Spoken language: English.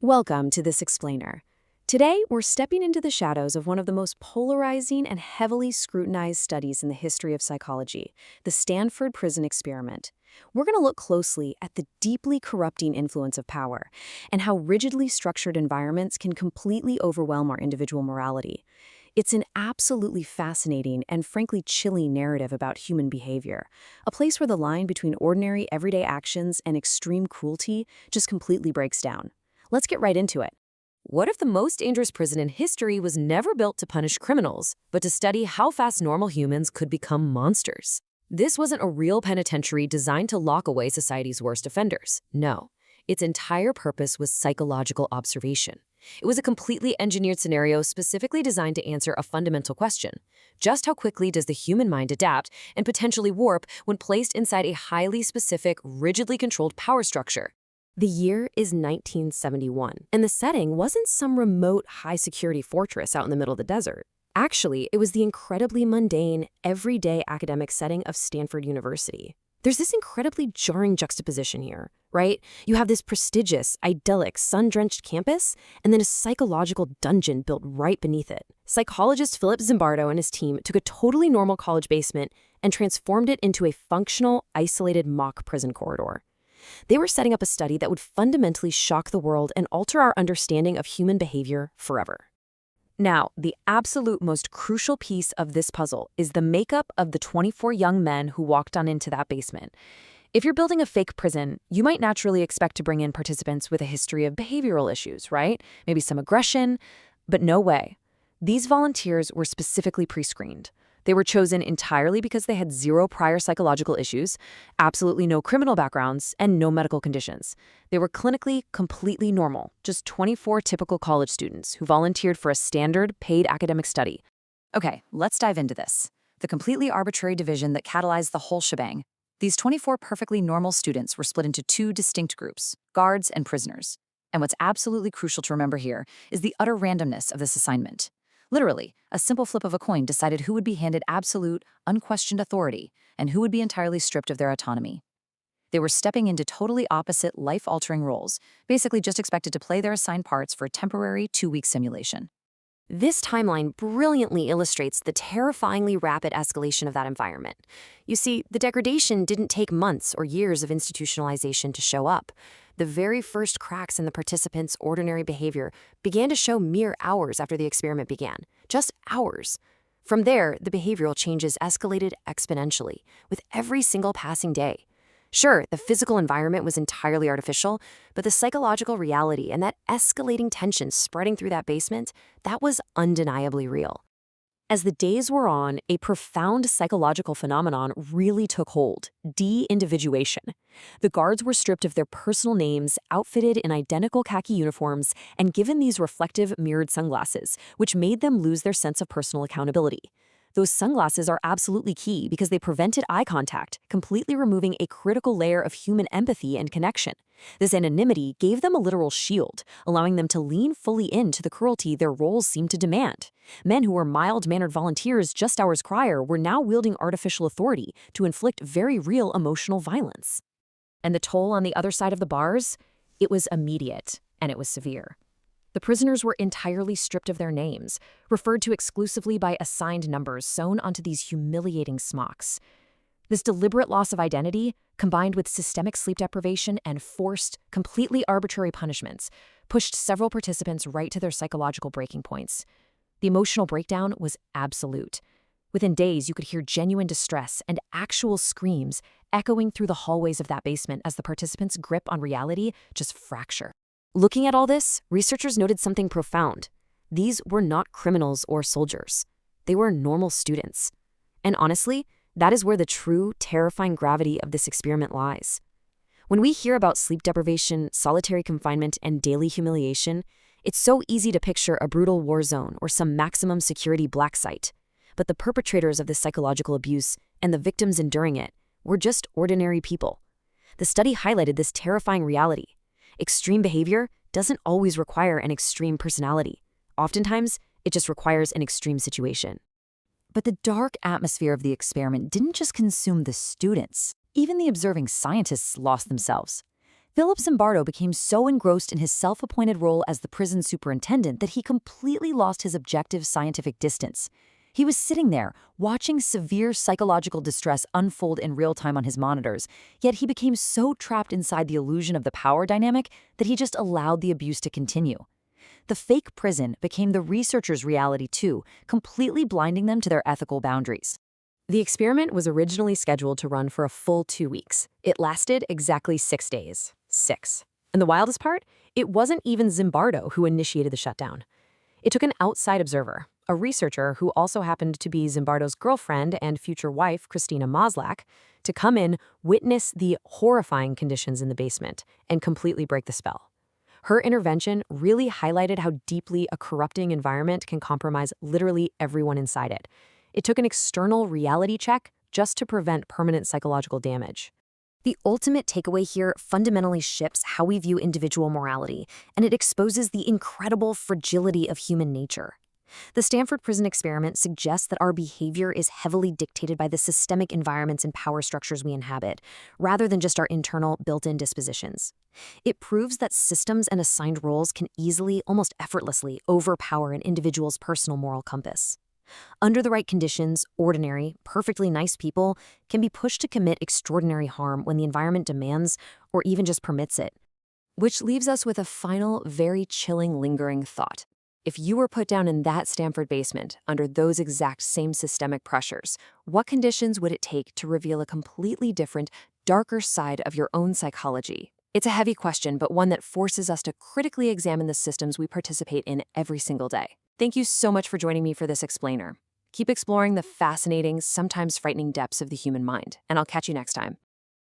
Welcome to This Explainer. Today, we're stepping into the shadows of one of the most polarizing and heavily scrutinized studies in the history of psychology, the Stanford Prison Experiment. We're going to look closely at the deeply corrupting influence of power and how rigidly structured environments can completely overwhelm our individual morality. It's an absolutely fascinating and frankly chilling narrative about human behavior, a place where the line between ordinary everyday actions and extreme cruelty just completely breaks down. Let's get right into it. What if the most dangerous prison in history was never built to punish criminals, but to study how fast normal humans could become monsters? This wasn't a real penitentiary designed to lock away society's worst offenders. No, its entire purpose was psychological observation. It was a completely engineered scenario specifically designed to answer a fundamental question. Just how quickly does the human mind adapt and potentially warp when placed inside a highly specific, rigidly controlled power structure? The year is 1971, and the setting wasn't some remote, high-security fortress out in the middle of the desert. Actually, it was the incredibly mundane, everyday academic setting of Stanford University. There's this incredibly jarring juxtaposition here, right? You have this prestigious, idyllic, sun-drenched campus, and then a psychological dungeon built right beneath it. Psychologist Philip Zimbardo and his team took a totally normal college basement and transformed it into a functional, isolated mock prison corridor. They were setting up a study that would fundamentally shock the world and alter our understanding of human behavior forever. Now, the absolute most crucial piece of this puzzle is the makeup of the 24 young men who walked on into that basement. If you're building a fake prison, you might naturally expect to bring in participants with a history of behavioral issues, right? Maybe some aggression, but no way. These volunteers were specifically pre-screened. They were chosen entirely because they had zero prior psychological issues, absolutely no criminal backgrounds, and no medical conditions. They were clinically completely normal, just 24 typical college students who volunteered for a standard, paid academic study. Okay, let's dive into this. The completely arbitrary division that catalyzed the whole shebang. These 24 perfectly normal students were split into two distinct groups, guards and prisoners. And what's absolutely crucial to remember here is the utter randomness of this assignment. Literally, a simple flip of a coin decided who would be handed absolute, unquestioned authority and who would be entirely stripped of their autonomy. They were stepping into totally opposite, life-altering roles, basically just expected to play their assigned parts for a temporary 2-week simulation. This timeline brilliantly illustrates the terrifyingly rapid escalation of that environment. You see, the degradation didn't take months or years of institutionalization to show up. The very first cracks in the participants' ordinary behavior began to show mere hours after the experiment began. Just hours. From there, the behavioral changes escalated exponentially, with every single passing day. Sure, the physical environment was entirely artificial, but the psychological reality and that escalating tension spreading through that basement, that was undeniably real. As the days wore on, a profound psychological phenomenon really took hold: de-individuation. The guards were stripped of their personal names, outfitted in identical khaki uniforms, and given these reflective, mirrored sunglasses, which made them lose their sense of personal accountability. Those sunglasses are absolutely key because they prevented eye contact, completely removing a critical layer of human empathy and connection. This anonymity gave them a literal shield, allowing them to lean fully into the cruelty their roles seemed to demand. Men who were mild-mannered volunteers just hours prior were now wielding artificial authority to inflict very real emotional violence. And the toll on the other side of the bars? It was immediate, and it was severe. The prisoners were entirely stripped of their names, referred to exclusively by assigned numbers sewn onto these humiliating smocks. This deliberate loss of identity, combined with systemic sleep deprivation and forced, completely arbitrary punishments, pushed several participants right to their psychological breaking points. The emotional breakdown was absolute. Within days, you could hear genuine distress and actual screams echoing through the hallways of that basement as the participants' grip on reality just fractured. Looking at all this, researchers noted something profound. These were not criminals or soldiers. They were normal students. And honestly, that is where the true, terrifying gravity of this experiment lies. When we hear about sleep deprivation, solitary confinement, and daily humiliation, it's so easy to picture a brutal war zone or some maximum security black site. But the perpetrators of this psychological abuse and the victims enduring it were just ordinary people. The study highlighted this terrifying reality. Extreme behavior doesn't always require an extreme personality. Oftentimes, it just requires an extreme situation. But the dark atmosphere of the experiment didn't just consume the students. Even the observing scientists lost themselves. Philip Zimbardo became so engrossed in his self-appointed role as the prison superintendent that he completely lost his objective scientific distance. He was sitting there, watching severe psychological distress unfold in real time on his monitors, yet he became so trapped inside the illusion of the power dynamic that he just allowed the abuse to continue. The fake prison became the researchers' reality too, completely blinding them to their ethical boundaries. The experiment was originally scheduled to run for a full 2 weeks. It lasted exactly 6 days. 6. And the wildest part? It wasn't even Zimbardo who initiated the shutdown. It took an outside observer, a researcher who also happened to be Zimbardo's girlfriend and future wife, Christina Maslach, to come in, witness the horrifying conditions in the basement, and completely break the spell. Her intervention really highlighted how deeply a corrupting environment can compromise literally everyone inside it. It took an external reality check just to prevent permanent psychological damage. The ultimate takeaway here fundamentally shifts how we view individual morality, and it exposes the incredible fragility of human nature. The Stanford Prison Experiment suggests that our behavior is heavily dictated by the systemic environments and power structures we inhabit, rather than just our internal, built-in dispositions. It proves that systems and assigned roles can easily, almost effortlessly, overpower an individual's personal moral compass. Under the right conditions, ordinary, perfectly nice people can be pushed to commit extraordinary harm when the environment demands or even just permits it. Which leaves us with a final, very chilling, lingering thought. If you were put down in that Stanford basement under those exact same systemic pressures, what conditions would it take to reveal a completely different, darker side of your own psychology? It's a heavy question, but one that forces us to critically examine the systems we participate in every single day. Thank you so much for joining me for this explainer. Keep exploring the fascinating, sometimes frightening depths of the human mind, and I'll catch you next time.